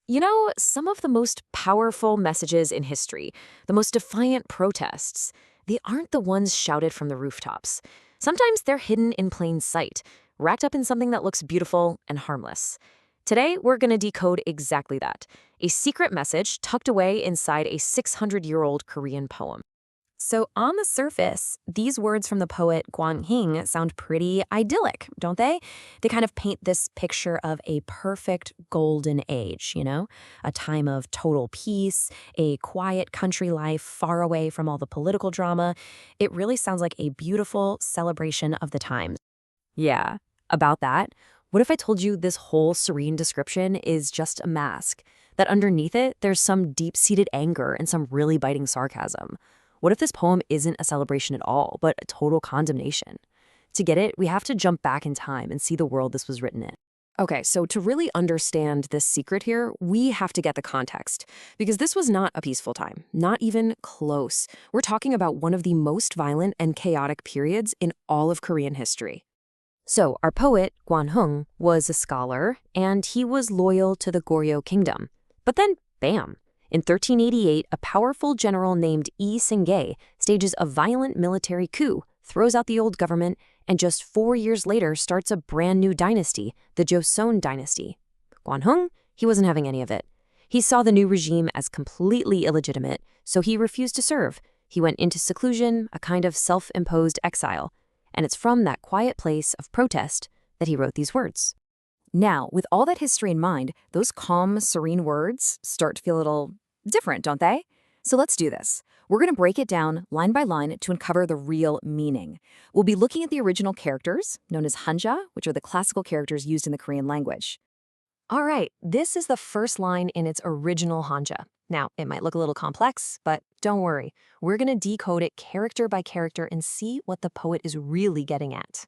You know, some of the most powerful messages in history, the most defiant protests, they aren't the ones shouted from the rooftops. Sometimes they're hidden in plain sight, wrapped up in something that looks beautiful and harmless. Today, we're going to decode exactly that, a secret message tucked away inside a 600-year-old Korean poem. So on the surface, these words from the poet Kwon sound pretty idyllic, don't they? They kind of paint this picture of a perfect golden age, a time of total peace, a quiet country life far away from all the political drama. It really sounds like a beautiful celebration of the times. Yeah, about that, what if I told you this whole serene description is just a mask? That underneath it, there's some deep-seated anger and some really biting sarcasm. What if this poem isn't a celebration at all, but a total condemnation? To get it, we have to jump back in time and see the world this was written in. Okay, so to really understand this secret here, we have to get the context. Because this was not a peaceful time, not even close. We're talking about one of the most violent and chaotic periods in all of Korean history. So our poet, Heung, was a scholar, and he was loyal to the Goryeo kingdom. But then, bam! In 1388, a powerful general named Lee Seung-gae stages a violent military coup, throws out the old government, and just 4 years later starts a brand new dynasty, the Joseon dynasty. Heung, he wasn't having any of it. He saw the new regime as completely illegitimate, so he refused to serve. He went into seclusion, a kind of self-imposed exile. And it's from that quiet place of protest that he wrote these words. Now, with all that history in mind, those calm, serene words start to feel a little different, don't they? So let's do this. We're going to break it down line by line to uncover the real meaning. We'll be looking at the original characters, known as hanja, which are the classical characters used in the Korean language. All right, this is the first line in its original hanja. Now, it might look a little complex, but don't worry. We're going to decode it character by character and see what the poet is really getting at.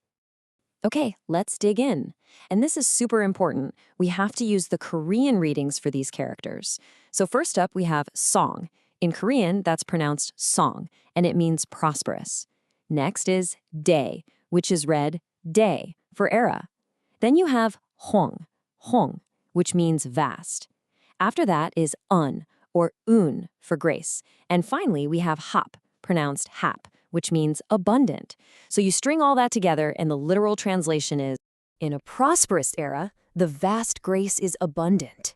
Okay, let's dig in. And this is super important. We have to use the Korean readings for these characters. So first up, we have song. In Korean, that's pronounced song, and it means prosperous. Next is day, which is read day for era. Then you have hong, which means vast. After that is or un for grace. And finally, we have hap, pronounced hap, which means abundant. So you string all that together, and the literal translation is, in a prosperous era, the vast grace is abundant.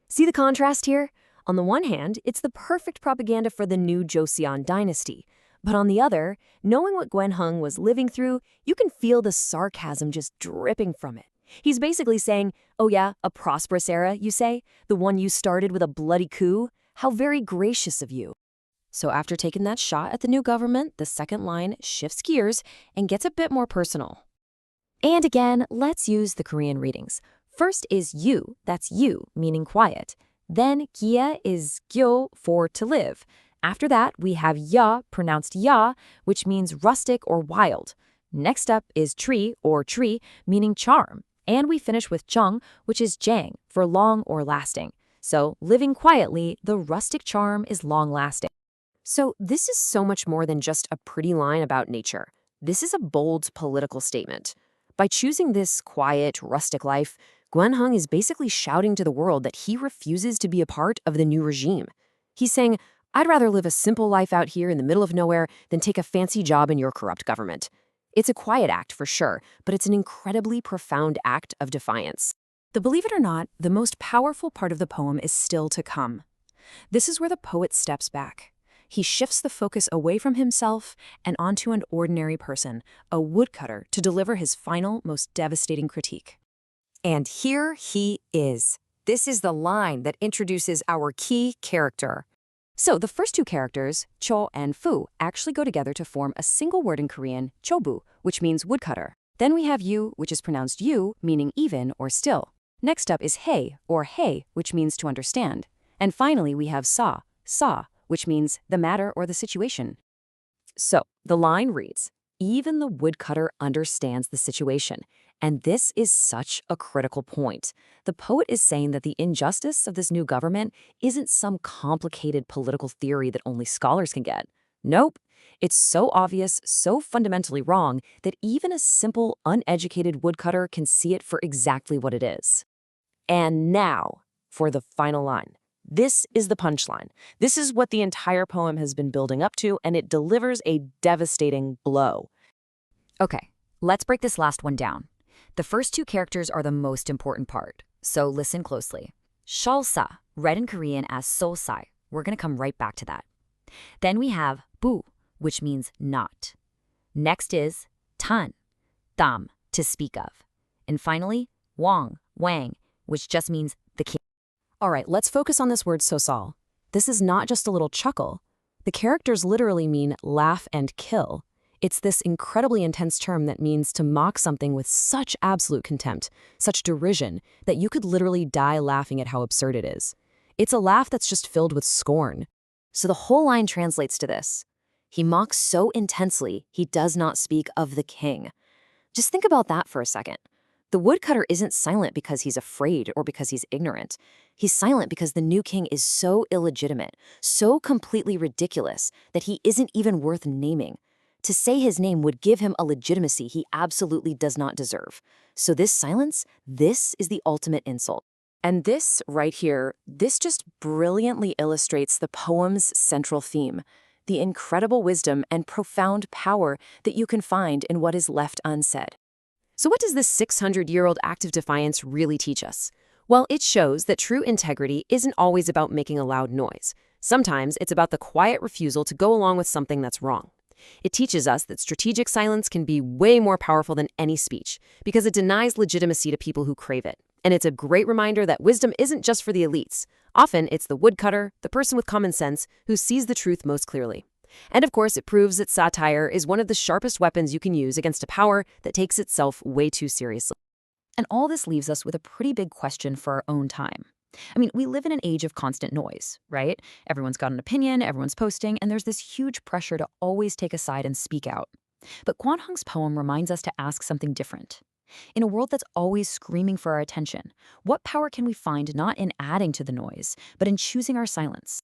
See the contrast here? On the one hand, it's the perfect propaganda for the new Joseon dynasty. But on the other, knowing what Heung was living through, you can feel the sarcasm just dripping from it. He's basically saying, oh yeah, a prosperous era, you say? The one you started with a bloody coup? How very gracious of you. So after taking that shot at the new government, the second line shifts gears and gets a bit more personal. And again, let's use the Korean readings. First is yu, that's you, meaning quiet. Then gie is gyo for to live. After that, we have ya, pronounced ya, which means rustic or wild. Next up is tree or tree, meaning charm. And we finish with jung, which is jang, for long or lasting. So living quietly, the rustic charm is long-lasting. So this is so much more than just a pretty line about nature. This is a bold political statement. By choosing this quiet, rustic life, Heung is basically shouting to the world that he refuses to be a part of the new regime. He's saying, I'd rather live a simple life out here in the middle of nowhere than take a fancy job in your corrupt government. It's a quiet act for sure, but it's an incredibly profound act of defiance. But believe it or not, the most powerful part of the poem is still to come. This is where the poet steps back. He shifts the focus away from himself and onto an ordinary person, a woodcutter, to deliver his final, most devastating critique. And here he is. This is the line that introduces our key character. So the first two characters, cho and fu, actually go together to form a single word in Korean, chobu, which means woodcutter. Then we have yu, which is pronounced yu, meaning even or still. Next up is hey, or hey, which means to understand. And finally, we have sa, which means the matter or the situation. So the line reads, even the woodcutter understands the situation. And this is such a critical point. The poet is saying that the injustice of this new government isn't some complicated political theory that only scholars can get. Nope. It's so obvious, so fundamentally wrong, that even a simple, uneducated woodcutter can see it for exactly what it is. And now, for the final line. This is the punchline. This is what the entire poem has been building up to, and it delivers a devastating blow. Okay, let's break this last one down. The first two characters are the most important part, so listen closely. Sholsa, read in Korean as Solsai. We're going to come right back to that. Then we have Bu, which means not. Next is Tan, Dam, to speak of. And finally, Wang, which just means the king. All right, let's focus on this word sosal. This is not just a little chuckle. The characters literally mean laugh and kill. It's this incredibly intense term that means to mock something with such absolute contempt, such derision, that you could literally die laughing at how absurd it is. It's a laugh that's just filled with scorn. So the whole line translates to this. He mocks so intensely, he does not speak of the king. Just think about that for a second. The woodcutter isn't silent because he's afraid or because he's ignorant. He's silent because the new king is so illegitimate, so completely ridiculous, that he isn't even worth naming. To say his name would give him a legitimacy he absolutely does not deserve. So this silence, this is the ultimate insult. And this right here, this just brilliantly illustrates the poem's central theme, the incredible wisdom and profound power that you can find in what is left unsaid. So what does this 600-year-old act of defiance really teach us? Well, it shows that true integrity isn't always about making a loud noise. Sometimes it's about the quiet refusal to go along with something that's wrong. It teaches us that strategic silence can be way more powerful than any speech because it denies legitimacy to people who crave it. And it's a great reminder that wisdom isn't just for the elites. Often, it's the woodcutter, the person with common sense, who sees the truth most clearly. And of course, it proves that satire is one of the sharpest weapons you can use against a power that takes itself way too seriously. And all this leaves us with a pretty big question for our own time. I mean, we live in an age of constant noise, right? Everyone's got an opinion, everyone's posting, and there's this huge pressure to always take a side and speak out. But Kwon Heung's poem reminds us to ask something different. In a world that's always screaming for our attention, what power can we find not in adding to the noise, but in choosing our silence?